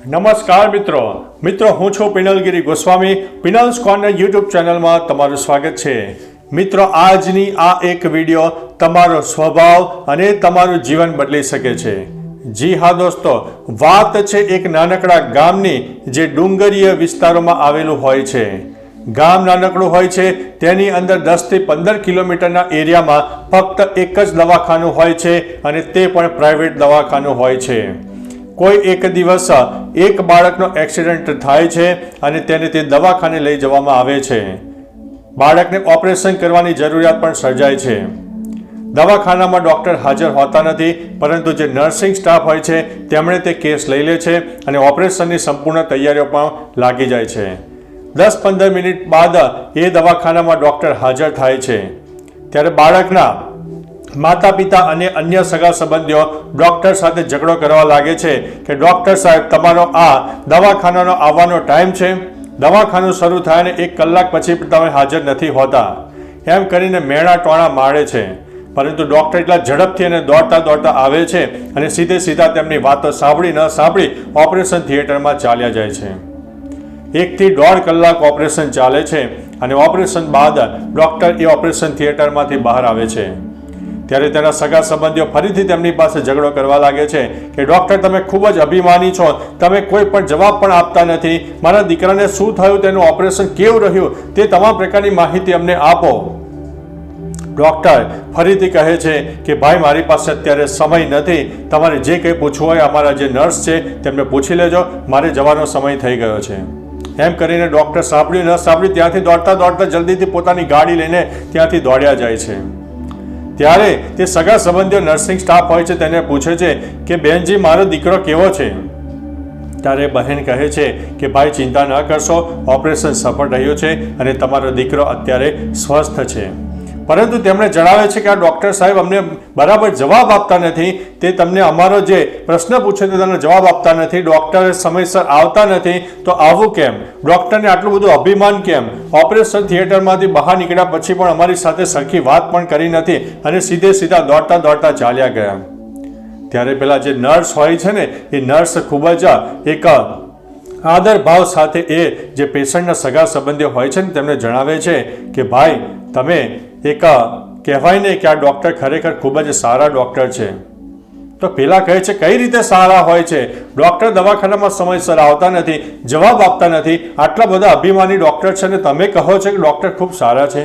નમસ્કાર મિત્રો હું છું પિનલગીરી ગોસ્વામી. પિનલ્સ કોર્નર યુટ્યુબ ચેનલમાં તમારું સ્વાગત છે. મિત્રો, આજની આ એક વિડીયો તમારો સ્વભાવ અને તમારું જીવન બદલી શકે છે. જી હા દોસ્તો, વાત છે એક નાનકડા ગામની જે ડુંગરીય વિસ્તારોમાં આવેલું હોય છે. ગામ નાનકડું હોય છે, તેની અંદર 10 થી 15 કિલોમીટરના એરિયામાં ફક્ત એક જ દવાખાનું હોય છે અને તે પણ પ્રાઇવેટ દવાખાનું હોય છે. કોઈ એક દિવસ એક બાળકનો એક્સિડન્ટ થાય છે અને તેને તે દવાખાને લઈ જવામાં આવે છે. બાળકને ઓપરેશન કરવાની જરૂરિયાત પણ સર્જાય છે. દવાખાનામાં ડૉક્ટર હાજર હોતા નથી, પરંતુ જે નર્સિંગ સ્ટાફ હોય છે તેમણે તે કેસ લઈ લે છે અને ઓપરેશનની સંપૂર્ણ તૈયારીઓ પણ લાગી જાય છે. 10-15 મિનિટ બાદ એ દવાખાનામાં ડૉક્ટર હાજર થાય છે. ત્યારે બાળકના માતા પિતા અને અન્ય સગા સંબંધીઓ ડૉક્ટર સાથે ઝઘડો કરવા લાગે છે કે ડૉક્ટર સાહેબ, તમારો આ દવાખાનાનો આવવાનો ટાઈમ છે, દવાખાનું શરૂ થાય અને 1 કલાક પછી તમે હાજર નથી હોતા, એમ કરીને મેણા ટોણા મારે છે. પરંતુ ડૉક્ટર એટલા ઝડપથી અને દોડતા આવે છે અને સીધા તેમની વાતો સાંભળી ન સાંભળી ઓપરેશન થિયેટરમાં ચાલ્યા જાય છે. 1 થી 1.5 કલાક ઓપરેશન ચાલે છે અને ઓપરેશન બાદ ડૉક્ટર એ ઓપરેશન થિયેટરમાંથી બહાર આવે છે. ત્યારે તેના સગા સંબંધીઓ ફરીથી તેમની પાસે ઝઘડો કરવા લાગે છે કે ડૉક્ટર, તમે ખૂબ જ અભિમાની છો, તમે કોઈ પણ જવાબ પણ આપતા નથી, મારા દીકરાને શું થયું, તેનું ઓપરેશન કેવું રહ્યું, તે તમામ પ્રકારની માહિતી અમને આપો. ડૉક્ટર ફરીથી કહે છે કે ભાઈ, મારી પાસે અત્યારે સમય નથી, તમારે જે કંઈ પૂછવું હોય અમારા જે નર્સ છે તેમને પૂછી લેજો, મારે જવાનો સમય થઈ ગયો છે. એમ કરીને ડૉક્ટર સાંભળ્યું ન સાંભળ્યું ત્યાંથી દોડતા જલ્દીથી પોતાની ગાડી લઈને ત્યાંથી દોડ્યા જાય છે. ત્યારે તે સગા સંબંધીઓ નર્સિંગ સ્ટાફ હોય છે તેને પૂછે છે કે બેનજી, મારો દીકરો કેવો છે? ત્યારે બહેન કહે છે કે ભાઈ, ચિંતા ન કરશો, ઓપરેશન સફળ રહ્યું છે અને તમારો દીકરો અત્યારે સ્વસ્થ છે. પરંતુ તેમણે જણાવે છે કે આ ડૉક્ટર સાહેબ અમને બરાબર જવાબ આપતા નથી, તે તમને અમારો જે પ્રશ્ન પૂછે તે તમને જવાબ આપતા નથી, ડૉક્ટર સમયસર આવતા નથી, તો આવું કેમ? ડૉક્ટરને આટલું બધું અભિમાન કેમ? ઓપરેશન થિયેટરમાંથી બહાર નીકળ્યા પછી પણ અમારી સાથે સરખી વાત પણ કરી નથી અને સીધા દોડતા ચાલ્યા ગયા. ત્યારે પેલા જે નર્સ હોય છે ને, એ નર્સ ખૂબ જ એક આદર ભાવ સાથે એ જે પેશન્ટના સગા સંબંધીઓ હોય છે ને તેમને જણાવે છે કે ભાઈ, તમે એક કહેવાય ને કે આ ડૉક્ટર ખરેખર ખૂબ જ સારા ડૉક્ટર છે. તો પેલા કહે છે, કઈ રીતે સારા હોય છે? ડૉક્ટર દવાખાનામાં સમયસર આવતા નથી, જવાબ આપતા નથી, આટલા બધા અભિમાની ડૉક્ટર છે અને તમે કહો છો કે ડૉક્ટર ખૂબ સારા છે.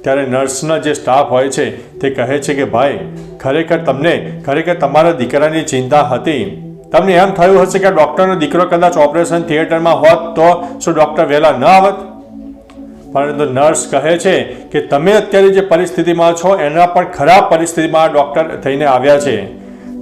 ત્યારે નર્સનો જે સ્ટાફ હોય છે તે કહે છે કે ભાઈ, ખરેખર તમારા દીકરાની ચિંતા હતી. તમને એમ થયું હશે કે આ ડૉક્ટરનો દીકરો કદાચ ઓપરેશન થિયેટરમાં હોત તો શું ડૉક્ટર વહેલા ન આવત? પરંતુ નર્સ કહે છે કે તમે અત્યારે જે પરિસ્થિતિમાં છો એના પણ ખરાબ પરિસ્થિતિમાં ડૉક્ટર થઈને આવ્યા છે.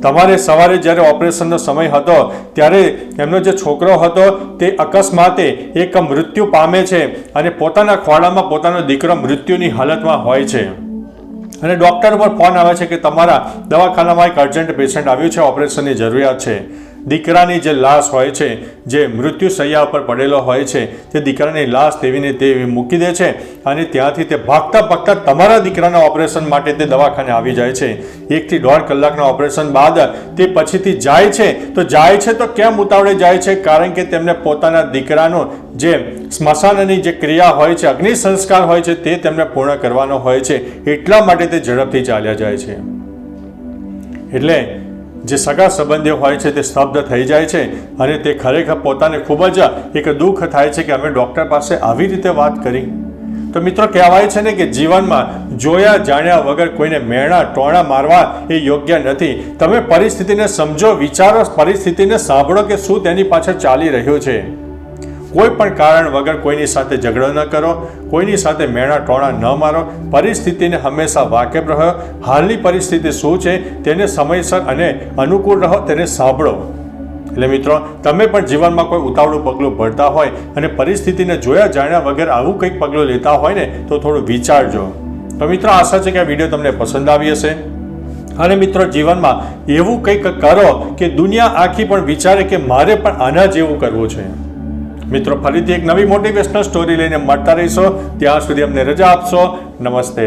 તમારે સવારે જ્યારે ઓપરેશનનો સમય હતો ત્યારે એમનો જે છોકરો હતો તે અકસ્માતે એક મૃત્યુ પામે છે અને પોતાના ખોળામાં પોતાનો દીકરો મૃત્યુની હાલતમાં હોય છે અને ડૉક્ટર પર ફોન આવે છે કે તમારા દવાખાનામાં એક અર્જન્ટ પેશન્ટ આવ્યું છે, ઓપરેશનની જરૂરિયાત છે. દીકરાની જે લાશ હોય છે, જે મૃત્યુ શૈયા ઉપર પડેલો હોય છે, તે દીકરાની લાશ તેવીને તેવી મૂકી દે છે અને ત્યાંથી તે ભાગતા તમારા દીકરાના ઓપરેશન માટે તે દવાખાને આવી જાય છે. 1 થી 1.5 કલાકના ઓપરેશન બાદ તે પછીથી જાય છે તો કેમ ઉતાવળે જાય છે? કારણ કે તેમને પોતાના દીકરાનો જે સ્મશાનની જે ક્રિયા હોય છે, અગ્નિ સંસ્કાર હોય છે, તે તેમને પૂર્ણ કરવાનો હોય છે, એટલા માટે તે ઝડપથી ચાલ્યા જાય છે. એટલે જે સગા સંબંધીઓ હોય છે તે સ્તબ્ધ થઈ જાય છે અને તે ખરેખર પોતાને ખૂબ જ એક દુઃખ થાય છે કે અમે ડૉક્ટર પાસે આવી રીતે વાત કરી. તો મિત્રો, કહેવાય છે ને કે જીવનમાં જોયા જાણ્યા વગર કોઈને મેણા ટોણા મારવા એ યોગ્ય નથી. તમે પરિસ્થિતિને સમજો, વિચારો, પરિસ્થિતિને સાંભળો કે શું તેની પાછળ ચાલી રહ્યું છે. કોઈ પણ કારણ વગર કોઈની સાથે ઝઘડો ન કરો, કોઈની સાથે મેણા ટોણા ન મારો. પરિસ્થિતિને હંમેશા વાકેફ રહો. હાલની પરિસ્થિતિ શું છે તેને સમયસર અને અનુકૂળ રહો, તેને સાંભળો. એટલે મિત્રો, તમે પણ જીવનમાં કોઈ ઉતાવળું પગલું ભરતા હોય અને પરિસ્થિતિને જોયા જાણ્યા વગર આવું કંઈક પગલું લેતા હોય ને તો થોડું વિચારજો. તો મિત્રો, આશા છે કે આ વિડીયો તમને પસંદ આવી હશે અને મિત્રો, જીવનમાં એવું કંઈક કરો કે દુનિયા આખી પણ વિચારે કે મારે પણ આના જેવું કરવું છે. મિત્રો, ફરીથી એક નવી મોટિવેશનલ સ્ટોરી લઈને મળતા રહીશો. ત્યાં સુધી અમને રજા આપશો. નમસ્તે.